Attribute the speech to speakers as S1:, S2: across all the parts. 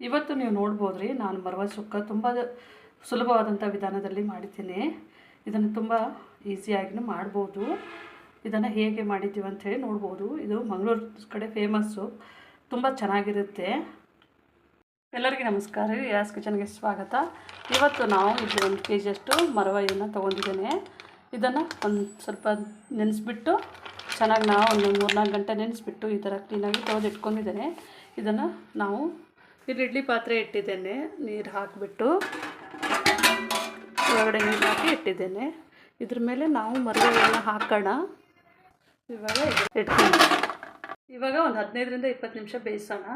S1: ಇವತ್ತು ನೀವು ನೋಡ್ಬೋದು ರೀ, ನಾನು ಮರವ ಸುಕ್ಕ ತುಂಬ ಸುಲಭವಾದಂಥ ವಿಧಾನದಲ್ಲಿ ಮಾಡಿದ್ದೀನಿ. ಇದನ್ನು ತುಂಬ ಈಸಿಯಾಗಿಯೂ ಮಾಡ್ಬೋದು. ಇದನ್ನು ಹೇಗೆ ಮಾಡಿದ್ದೀವಿ ಅಂಥೇಳಿ ನೋಡ್ಬೋದು. ಇದು ಮಂಗಳೂರು ಕಡೆ ಫೇಮಸ್ಸು, ತುಂಬ ಚೆನ್ನಾಗಿರುತ್ತೆ. ಎಲ್ಲರಿಗೂ ನಮಸ್ಕಾರ ರೀ, ಯಾಸ್ ಕಿಚನ್ಗೆ ಸ್ವಾಗತ. ಇವತ್ತು ನಾವು ಇಲ್ಲಿ 1 kg ಮರವಯ್ಯನ್ನು ತೊಗೊಂಡಿದ್ದೇನೆ. ಇದನ್ನು ಒಂದು ಸ್ವಲ್ಪ ನೆನೆಸ್ಬಿಟ್ಟು ಚೆನ್ನಾಗಿ ನಾವು ಒಂದು 3-4 ಗಂಟೆ ನೆನೆಸ್ಬಿಟ್ಟು ಈ ಥರ ಕ್ಲೀನಾಗಿ ತೊಳೆದು ಇಟ್ಕೊಂಡಿದ್ದೇನೆ. ಇದನ್ನು ನಾವು ಇಲ್ಲಿ ಇಡ್ಲಿ ಪಾತ್ರೆ ಇಟ್ಟಿದ್ದೇನೆ, ನೀರು ಹಾಕಿಬಿಟ್ಟು ಒಳಗಡೆ ನೀರು ಹಾಕಿ ಇಟ್ಟಿದ್ದೇನೆ. ಇದ್ರ ಮೇಲೆ ನಾವು ಮರವಯ್ಯನ್ನು ಹಾಕೋಣ. ಇವಾಗ ಇಟ್ಕೊಂಡು ಇವಾಗ ಒಂದು 15ರಿಂದ 20 ನಿಮಿಷ ಬೇಯಿಸೋಣ.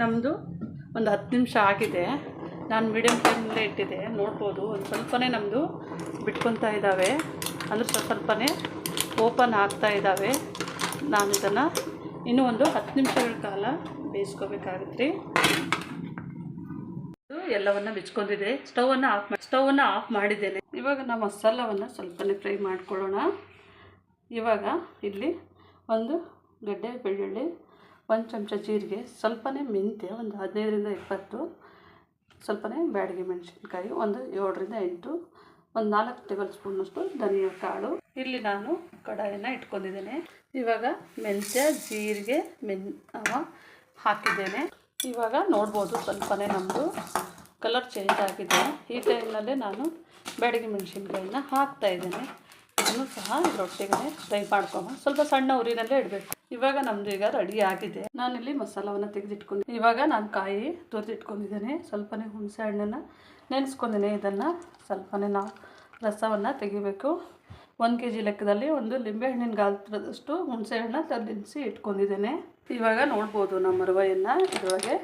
S1: ನಮ್ಮದು ಒಂದು 10 ನಿಮಿಷ ಆಗಿದೆ. ನಾನು ಮೀಡಿಯಮ್ ಫ್ಲೇಮಲ್ಲೇ ಇಟ್ಟಿದ್ದೆ, ನೋಡ್ಬೋದು. ಒಂದು ಸ್ವಲ್ಪನೇ ನಮ್ಮದು ಬಿಟ್ಕೊತಾ ಇದ್ದಾವೆ, ಅಂದರೆ ಸ್ವಲ್ಪನೇ ಓಪನ್ ಆಗ್ತಾ ಇದ್ದಾವೆ. ನಾನು ಇದನ್ನು ಇನ್ನೂ ಒಂದು 10 ನಿಮಿಷಗಳ ಕಾಲ ಬೇಯಿಸ್ಕೋಬೇಕಾಗುತ್ತೆ. ಎಲ್ಲವನ್ನು ಬಿಚ್ಕೊಂಡಿದೆ. ಸ್ಟವನ್ನು ಆಫ್ ಮಾಡಿದ್ದೇನೆ. ಇವಾಗ ನಾವು ಮಸಾಲವನ್ನು ಸ್ವಲ್ಪನೇ ಫ್ರೈ ಮಾಡ್ಕೊಳ್ಳೋಣ. ಇವಾಗ ಇಲ್ಲಿ ಒಂದು ಗಡ್ಡೆ ಬೆಳ್ಳುಳ್ಳಿ, 1 ಚಮಚ ಜೀರಿಗೆ, ಸ್ವಲ್ಪನೇ ಮೆಂತ್ಯ, ಒಂದು 15ರಿಂದ 20, ಸ್ವಲ್ಪನೇ ಬ್ಯಾಡಗಿ ಮೆಣಸಿನ್ಕಾಯಿ, ಒಂದು 7ರಿಂದ 8, ಒಂದು 4 ಟೇಬಲ್ ಸ್ಪೂನಷ್ಟು ಧನಿಯಾ ಕಾಳು. ಇಲ್ಲಿ ನಾನು ಕಡಾಯಿಯನ್ನು ಇಟ್ಕೊಂಡಿದ್ದೇನೆ. ಇವಾಗ ಮೆಂತ್ಯ, ಜೀರಿಗೆ, ಹಾಕಿದ್ದೇನೆ. ಇವಾಗ ನೋಡ್ಬೋದು ಸ್ವಲ್ಪನೇ ನಮ್ಮದು ಕಲರ್ ಚೇಂಜ್ ಆಗಿದೆ. ಈ ಟೈಮ್ನಲ್ಲೇ ನಾನು ಬ್ಯಾಡಗಿ ಮೆಣಸಿನ್ಕಾಯಿನ ಹಾಕ್ತಾಯಿದ್ದೇನೆ. ಇದನ್ನು ಸಹ ಇದರೊಟ್ಟಿಗೆ ಫ್ರೈ ಮಾಡ್ಕೊಂಡು ಸ್ವಲ್ಪ ಸಣ್ಣ ಉರಿನಲ್ಲೇ ಇಡಬೇಕು. ಇವಾಗ ನಮ್ಮದು ಈಗ ರೆಡಿ ಆಗಿದೆ. ನಾನಿಲ್ಲಿ ಮಸಾಲವನ್ನು ತೆಗೆದಿಟ್ಕೊಂಡು ಇವಾಗ ನಾನು ಕಾಯಿ ತುರಿದಿಟ್ಕೊಂಡಿದ್ದೇನೆ. ಸ್ವಲ್ಪನೇ ಹುಣಸೆ ಹಣ್ಣನ್ನು ನೆನೆಸ್ಕೊಂಡಿದ್ದೇನೆ. ಇದನ್ನು ಸ್ವಲ್ಪನೇ ನಾವು ರಸವನ್ನು ತೆಗಿಬೇಕು. 1 kg ಲೆಕ್ಕದಲ್ಲಿ ಒಂದು ಲಿಂಬೆಹಣ್ಣಿನ ಗಾತ್ರದಷ್ಟು ಹುಣಸೆ ಹಣ್ಣು ನೆನೆಸಿ ಇಟ್ಕೊಂಡಿದ್ದೇನೆ. ಇವಾಗ ನೋಡ್ಬೋದು ನಮ್ಮ ಮರವಯ್ಯನ್ನು ಇದರೊಳಗೆ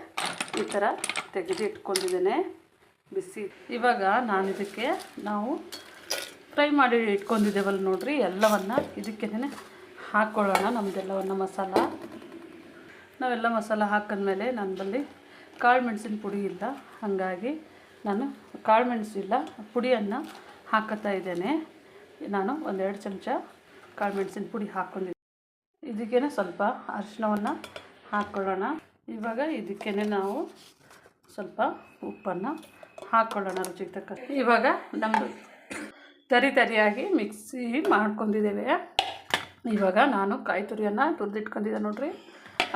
S1: ಈ ಥರ ತೆಗೆದು ಇಟ್ಕೊಂಡಿದ್ದೇನೆ ಬಿಸಿ. ಇವಾಗ ನಾನು ಇದಕ್ಕೆ ನಾವು ಫ್ರೈ ಮಾಡಿ ಇಟ್ಕೊಂಡಿದ್ದೇವಲ್ಲ ನೋಡ್ರಿ, ಎಲ್ಲವನ್ನು ಇದಕ್ಕೇನೆ ಹಾಕ್ಕೊಳ್ಳೋಣ. ನಮ್ಮದೆಲ್ಲವನ್ನು ನಾವೆಲ್ಲ ಮಸಾಲ ಹಾಕಿದ್ಮೇಲೆ ನನ್ನ ಬಳಿ ಕಾಳು ಮೆಣಸಿನ ಪುಡಿ ಇಲ್ಲ, ಹಾಗಾಗಿ ನಾನು ಕಾಳು ಮೆಣಸಿಲ್ಲ ಪುಡಿಯನ್ನು ಹಾಕುತ್ತಾ ಇದ್ದೇನೆ. ನಾನು 1-2 ಚಮಚ ಕಾಳು ಮೆಣಸಿನ ಪುಡಿ ಹಾಕ್ಕೊಂಡಿದ್ದೆ. ಇದಕ್ಕೇನೆ ಸ್ವಲ್ಪ ಅರಿಶಿಣವನ್ನು ಹಾಕ್ಕೊಳ್ಳೋಣ. ಇವಾಗ ಇದಕ್ಕೇನೆ ನಾವು ಸ್ವಲ್ಪ ಉಪ್ಪನ್ನು ಹಾಕ್ಕೊಳ್ಳೋಣ ರುಚಿಗೆ ತಕ್ಕ. ಇವಾಗ ನಮ್ಮದು ತರಿಯಾಗಿ ಮಿಕ್ಸಿ ಮಾಡ್ಕೊಂಡಿದ್ದೇವೆ. ಇವಾಗ ನಾನು ಕಾಯಿ ತುರಿಯನ್ನು ತುರಿದಿಟ್ಕೊಂಡಿದ್ದೆ ನೋಡ್ರಿ,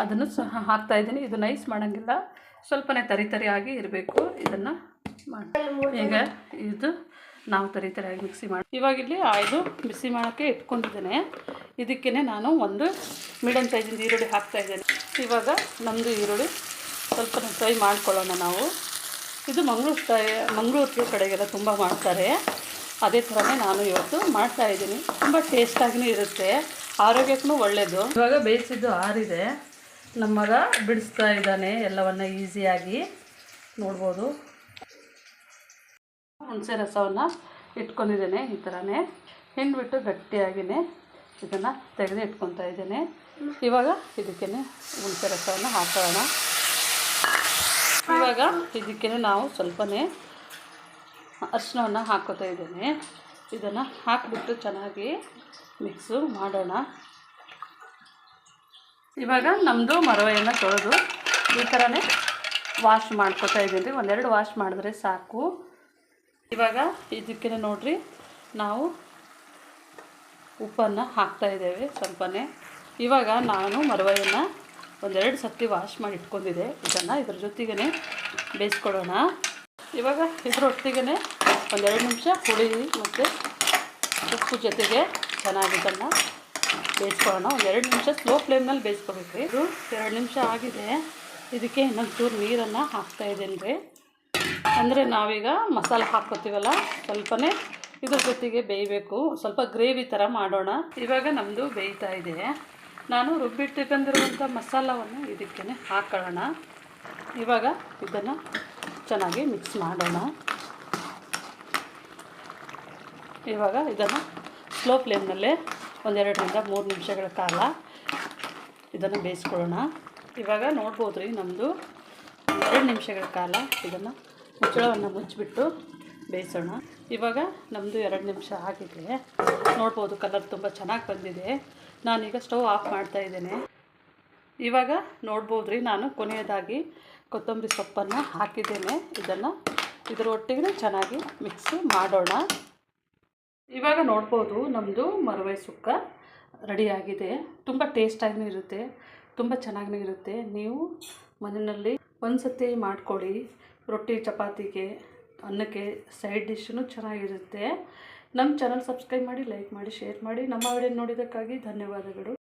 S1: ಅದನ್ನು ಸಹ ಹಾಕ್ತಾಯಿದ್ದೀನಿ. ಇದು ನೈಸ್ ಮಾಡೋಂಗಿಲ್ಲ, ಸ್ವಲ್ಪನೇ ತರಿಯಾಗಿ ಇರಬೇಕು. ಇದನ್ನು ಮಾಡಿ ಈಗ ಇದು ನಾವು ತರಿಯಾಗಿ ಮಿಕ್ಸಿ ಮಾಡಿ ಇವಾಗ ಇಲ್ಲಿ ಆಯಿಲು ಬಿಸಿ ಮಾಡೋಕ್ಕೆ ಇಟ್ಕೊಂಡಿದ್ದೇನೆ. ಇದಕ್ಕೇ ನಾನು ಒಂದು ಮೀಡಿಯಮ್ ಸೈಜಿಂದ ಈರುಳ್ಳಿ ಹಾಕ್ತಾಯಿದ್ದೇನೆ. ಇವಾಗ ನಮ್ಮದು ಈರುಳ್ಳಿ ಸ್ವಲ್ಪ ಫ್ರೈ ಮಾಡ್ಕೊಳ್ಳೋಣ ನಾವು. ಇದು ಮಂಗಳೂರು ಕಡೆಗೆಲ್ಲ ತುಂಬ ಮಾಡ್ತಾರೆ, ಅದೇ ಥರನೇ ನಾನು ಇವತ್ತು ಮಾಡ್ತಾಯಿದ್ದೀನಿ. ತುಂಬ ಟೇಸ್ಟಾಗಿಯೂ ಇರುತ್ತೆ, ಆರೋಗ್ಯಕ್ಕೂ ಒಳ್ಳೆಯದು. ಇವಾಗ ಬೇಯಿಸಿದ್ದು ಆರಿದೆ. ನಮ್ಮ ಮಗ ಬಿಡಿಸ್ತಾ ಇದ್ದಾನೆ ಎಲ್ಲವನ್ನು ಈಸಿಯಾಗಿ, ನೋಡ್ಬೋದು. ಹುಣಸೆ ರಸವನ್ನು ಇಟ್ಕೊಂಡಿದ್ದೇನೆ. ಈ ಥರನೇ ಹಿಂಡ್ಬಿಟ್ಟು ಗಟ್ಟಿಯಾಗಿಯೇ ಇದನ್ನು ತೆಗೆದು ಇಟ್ಕೊತಾ ಇದ್ದೇನೆ. ಇವಾಗ ಇದಕ್ಕೇ ಹುಣಸೆ ರಸವನ್ನು ಹಾಕೋಣ. ಇವಾಗ ಇದಕ್ಕೇ ನಾವು ಸ್ವಲ್ಪನೇ ಅರಿಶಿಣವನ್ನು ಹಾಕೋತಾ ಇದ್ದೇನೆ. ಇದನ್ನು ಹಾಕಿಬಿಟ್ಟು ಚೆನ್ನಾಗಿ ಮಿಕ್ಸು ಮಾಡೋಣ. ಇವಾಗ ನಮ್ಮದು ಮರವಯ್ಯನ್ನು ತೊಳೆದು ಈ ಥರನೇ ವಾಶ್ ಮಾಡ್ಕೊತಾ ಇದ್ದೀನಿ. 1-2 ವಾಶ್ ಮಾಡಿದ್ರೆ ಸಾಕು. ಇವಾಗ ಇದಕ್ಕೇ ನೋಡ್ರಿ ನಾವು ಉಪ್ಪನ್ನು ಹಾಕ್ತಾಯಿದ್ದೇವೆ ಸ್ವಲ್ಪನೇ. ಇವಾಗ ನಾನು ಮರವಯ್ಯನ್ನು 1-2 ಸರ್ತಿ ವಾಶ್ ಮಾಡಿ ಇಟ್ಕೊಂಡಿದ್ದೆ. ಇದನ್ನು ಇದ್ರ ಜೊತೆಗೇ ಬೇಯಿಸ್ಕೊಳ್ಳೋಣ. ಇವಾಗ ಇದರೊಟ್ಟಿಗೆ 1-2 ನಿಮಿಷ ಹುಳಿ ಮತ್ತು ಉಪ್ಪು ಜೊತೆಗೆ ಚೆನ್ನಾಗಿ ಇದನ್ನು ಬೇಯಿಸ್ಕೊಳ್ಳೋಣ. 1-2 ನಿಮಿಷ ಸ್ಲೋ ಫ್ಲೇಮ್ನಲ್ಲಿ ಬೇಯಿಸ್ಕೋಬೇಕು. ಇದು 2 ನಿಮಿಷ ಆಗಿದೆ. ಇದಕ್ಕೆ ಇನ್ನೊಂದು ಚೂರು ನೀರನ್ನು ಹಾಕ್ತಾಯಿದ್ದೇನೆ ರೀ, ಅಂದರೆ ನಾವೀಗ ಮಸಾಲ ಹಾಕ್ಕೋತೀವಲ್ಲ, ಸ್ವಲ್ಪನೇ ಇದ್ರ ಜೊತೆಗೆ ಬೇಯಬೇಕು. ಸ್ವಲ್ಪ ಗ್ರೇವಿ ಥರ ಮಾಡೋಣ. ಇವಾಗ ನಮ್ಮದು ಬೇಯ್ತಾ ಇದೆ. ನಾನು ರುಬ್ಬಿಟ್ಟುಕೊಂಡಿರುವಂಥ ಮಸಾಲವನ್ನು ಇದಕ್ಕೇ ಹಾಕೊಳ್ಳೋಣ. ಇವಾಗ ಇದನ್ನು ಚೆನ್ನಾಗಿ ಮಿಕ್ಸ್ ಮಾಡೋಣ. ಇವಾಗ ಇದನ್ನು ಸ್ಲೋ ಫ್ಲೇಮ್ನಲ್ಲೇ 1-2ರಿಂದ 3 ನಿಮಿಷಗಳ ಕಾಲ ಇದನ್ನು ಬೇಯಿಸ್ಕೊಳ್ಳೋಣ. ಇವಾಗ ನೋಡ್ಬೋದು ರೀ, ನಮ್ಮದು 2 ನಿಮಿಷಗಳ ಕಾಲ ಇದನ್ನು ಮುಚ್ಚಳವನ್ನು ಮುಚ್ಚಿಬಿಟ್ಟು ಬೇಯಿಸೋಣ. ಇವಾಗ ನಮ್ಮದು 2 ನಿಮಿಷ ಆಗಿದೆ. ನೋಡ್ಬೋದು ಕಲರ್ ತುಂಬ ಚೆನ್ನಾಗಿ ಬಂದಿದೆ. ನಾನೀಗ ಸ್ಟವ್ ಆಫ್ ಮಾಡ್ತಾಯಿದ್ದೇನೆ. ಇವಾಗ ನೋಡ್ಬೋದು ರೀ, ನಾನು ಕೊನೆಯದಾಗಿ ಕೊತ್ತಂಬರಿ ಸೊಪ್ಪನ್ನು ಹಾಕಿದ್ದೇನೆ. ಇದರ ಒಟ್ಟಿಗೆ ಚೆನ್ನಾಗಿ ಮಿಕ್ಸ್ ಮಾಡೋಣ. ಇವಾಗ ನೋಡ್ಬೋದು ನಮ್ಮದು ಮರವೇ ಸುಕ್ಕ ರೆಡಿಯಾಗಿದೆ. ತುಂಬ ಟೇಸ್ಟಾಗಿಯೂ ಇರುತ್ತೆ, ತುಂಬ ಚೆನ್ನಾಗಿಯೂ ಇರುತ್ತೆ. ನೀವು ಮನೆಯಲ್ಲಿ ಒಂದು ಸತಿ ಮಾಡ್ಕೊಳ್ಳಿ. ರೊಟ್ಟಿ ಚಪಾತಿಗೆ ಅನ್ನಕ್ಕೆ ಸೈಡ್ ಡಿಶ್ಶೂ ಚೆನ್ನಾಗಿರುತ್ತೆ. ನಮ್ಮ ಚಾನಲ್ ಸಬ್ಸ್ಕ್ರೈಬ್ ಮಾಡಿ, ಲೈಕ್ ಮಾಡಿ, ಶೇರ್ ಮಾಡಿ. ನಮ್ಮ ವಿಡಿಯೋ ನೋಡಿದ್ದಕ್ಕಾಗಿ ಧನ್ಯವಾದಗಳು.